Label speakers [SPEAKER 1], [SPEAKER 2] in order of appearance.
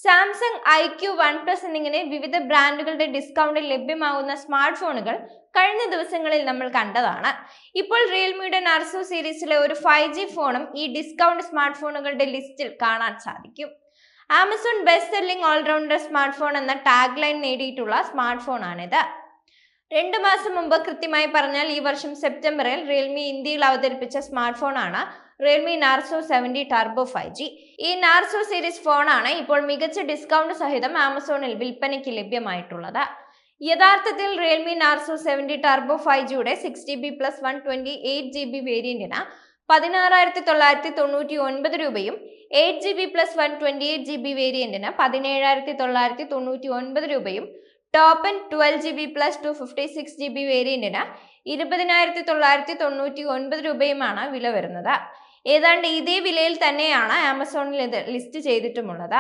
[SPEAKER 1] Samsung IQ, OnePlus എന്നിങ്ങനെ വിവിധ ബ്രാൻഡുകളുടെ ഡിസ്കൗണ്ടിൽ ലഭ്യമാകുന്ന സ്മാർട്ട് ഫോണുകൾ കഴിഞ്ഞ ദിവസങ്ങളിൽ നമ്മൾ കണ്ടതാണ്. ഇപ്പോൾ റിയൽമിയുടെ നാർസോ സീരീസിലെ ഒരു 5G ഫോണും ഈ ഡിസ്കൗണ്ട് സ്മാർട്ട് ഫോണുകളുടെ ലിസ്റ്റിൽ കാണാൻ സാധിക്കും. Amazon best selling all rounder smart phone എന്ന ടാഗ് ലൈൻ നേടിയിട്ടുള്ള സ്മാർട്ട് ഫോണാണിത്. 2 മാസം മുമ്പ്, കൃത്യമായി പറഞ്ഞാൽ ഈ വർഷം സെപ്റ്റംബറിൽ റിയൽമി ഇന്ത്യയിൽ അവതരിപ്പിച്ച സ്മാർട്ട് ഫോണാണ് റിയൽമി നാർസോ 70 ടർബോ 5G. ഈ നാർസോ സീരീസ് ഫോണാണ് ഇപ്പോൾ മികച്ച ഡിസ്കൗണ്ട് സഹിതം ആമസോണിൽ വിൽപ്പനയ്ക്ക് ലഭ്യമായിട്ടുള്ളത്. യഥാർത്ഥത്തിൽ റിയൽമി നാർസോ 70 ടർബോ 5Gയുടെ 6GB + 128GB വേരിയന്റിന് 16,999 രൂപയും 8GB + 128GB വേരിയന്റിന് 17,999 രൂപയും ടോപ്പ് എൻഡ് 12GB + 256GB വേരിയന്റിന് 20,999 രൂപയുമാണ് വില വരുന്നത്. ഏതാണ്ട് ഇതേ വിലയിൽ തന്നെയാണ് ആമസോണിൽ ഇത് ലിസ്റ്റ് ചെയ്തിട്ടുമുള്ളത്.